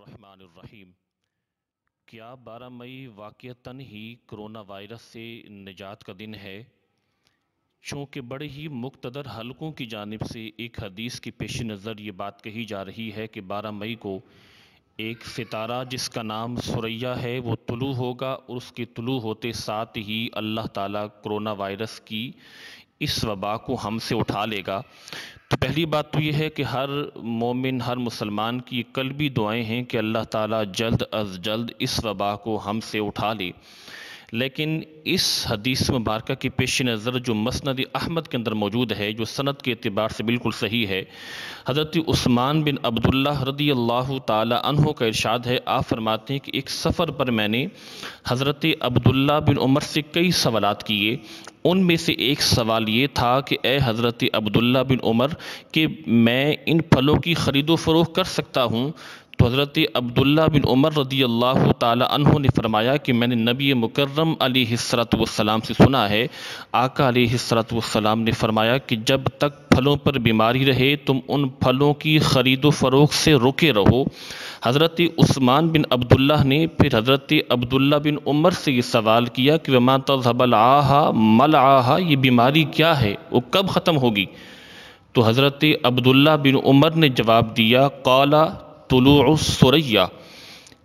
الرحمن الرحیم۔ کیا 12 مئی واقعتاً ہی کرونا وائرس سے نجات کا دن ہے؟ چونکہ بڑے ہی مقتدر حلقوں کی جانب سے ایک حدیث کی پیش نظر یہ بات کہی جا رہی ہے کہ 12 مئی کو ایک ستارہ جس کا نام ثریا ہے وہ طلوع ہوگا، اور اس کے طلوع ہوتے ساتھ ہی اللہ تعالیٰ کرونا وائرس کی اس وبا کو ہم سے اٹھا لے گا۔ تو پہلی بات تو یہ ہے کہ ہر مومن، ہر مسلمان کی قلبی دعائیں ہیں کہ اللہ تعالیٰ جلد از جلد اس وبا کو ہم سے اٹھا لے۔ لیکن اس حدیث مبارکہ کی پیش نظر جو مسند احمد کے اندر موجود ہے، جو سند کے اعتبار سے بالکل صحیح ہے، حضرت عثمان بن عبداللہ رضی اللہ تعالی عنہ کا ارشاد ہے، آپ فرماتے ہیں کہ ایک سفر پر میں نے حضرت عبداللہ بن عمر سے کئی سوالات کیے۔ ان میں سے ایک سوال یہ تھا کہ اے حضرت عبداللہ بن عمر کہ میں ان پھلوں کی خرید و فروخت کر سکتا ہوں؟ تو حضرت عبداللہ بن عمر رضی اللہ تعالی عنہ نے فرمایا کہ میں نے نبی مکرم علیہ الصلوۃ والسلام سے سنا ہے، آقا علیہ الصلوۃ والسلام نے فرمایا کہ جب تک پھلوں پر بیماری رہے تم ان پھلوں کی خرید و فروخت سے رکے رہو۔ حضرت عثمان بن عبداللہ نے پھر حضرت عبداللہ بن عمر سے یہ سوال کیا کہ وما تذهب العاهى ما العاهى، یہ بیماری کیا ہے، وہ کب ختم ہوگی؟ تو حضرت عبداللہ بن عمر نے جواب دیا قال طلوع الثریا،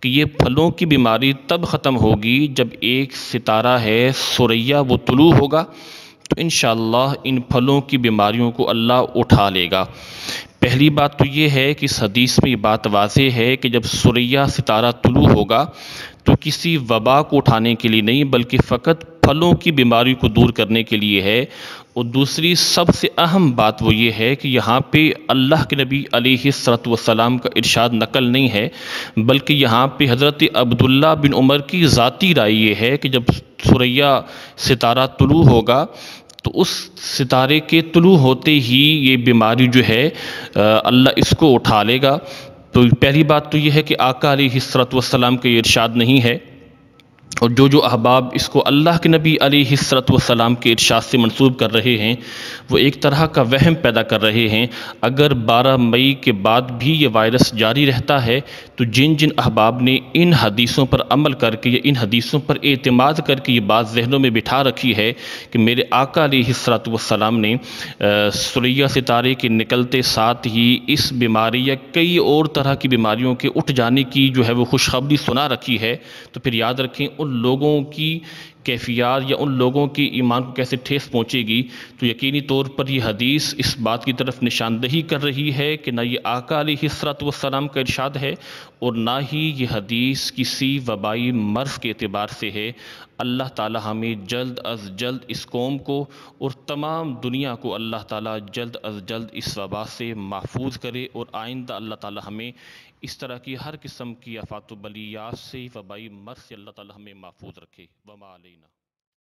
کہ یہ پھلوں کی بیماری تب ختم ہوگی جب ایک ستارہ ہے ثریا وہ طلوع ہوگا، تو انشاءاللہ ان پھلوں کی بیماریوں کو اللہ اٹھا لے گا۔ پہلی بات تو یہ ہے کہ اس حدیث میں یہ بات واضح ہے کہ جب ثریا ستارہ طلوع ہوگا تو کسی وبا کو اٹھانے کے لیے نہیں، بلکہ فقط پھلوں کی بیماری کو دور کرنے کے لیے ہے۔ اور دوسری سب سے اہم بات وہ یہ ہے کہ یہاں پہ اللہ کے نبی علیہ الصلوۃ والسلام کا ارشاد نقل نہیں ہے، بلکہ یہاں پہ حضرت عبداللہ بن عمر کی ذاتی رائے یہ ہے کہ جب ثریا ستارہ طلوع ہوگا تو اس ستارے کے طلوع ہوتے ہی یہ بیماری جو ہے اللہ اس کو اٹھا لے گا۔ تو پہلی بات تو یہ ہے کہ آقا علیہ الصلوۃ والسلام کا یہ ارشاد نہیں ہے، اور جو احباب اس کو اللہ کے نبی علیہ الصلوۃ والسلام کے ارشاد سے منسوب کر رہے ہیں وہ ایک طرح کا وہم پیدا کر رہے ہیں۔ اگر 12 مئی کے بعد بھی یہ وائرس جاری رہتا ہے تو جن احباب نے ان حدیثوں پر عمل کر کے یا ان حدیثوں پر اعتماد کر کے یہ بات ذہنوں میں بٹھا رکھی ہے کہ میرے آقا علیہ الصلوۃ والسلام نے ثریا ستارے کے نکلتے ساتھ ہی اس بیماری یا کئی اور طرح کی بیماریوں کے اٹھ جانے کی جو ہے وہ خوشخبری سنا رکھی ہے، تو پھر یاد رکھیں ان لوگوں کی کیفیات یا ان لوگوں کی ایمان کو کیسے ٹھیس پہنچے گی۔ تو یقینی طور پر یہ حدیث اس بات کی طرف نشاندہی کر رہی ہے کہ نہ یہ آقا علیہ الصلوۃ والسلام کا ارشاد ہے اور نہ ہی یہ حدیث کسی وبائی مرض کے اعتبار سے ہے۔ اللہ تعالی ہمیں جلد از جلد اس قوم کو اور تمام دنیا کو اللہ تعالی جلد از جلد اس وبا سے محفوظ کرے، اور آئندہ اللہ تعالی ہمیں اس طرح کی ہر قسم کی آفات و بلیات سے، وبائی مرض سے اللہ تعالی ہمیں محفوظ رکھے۔ وما علینا۔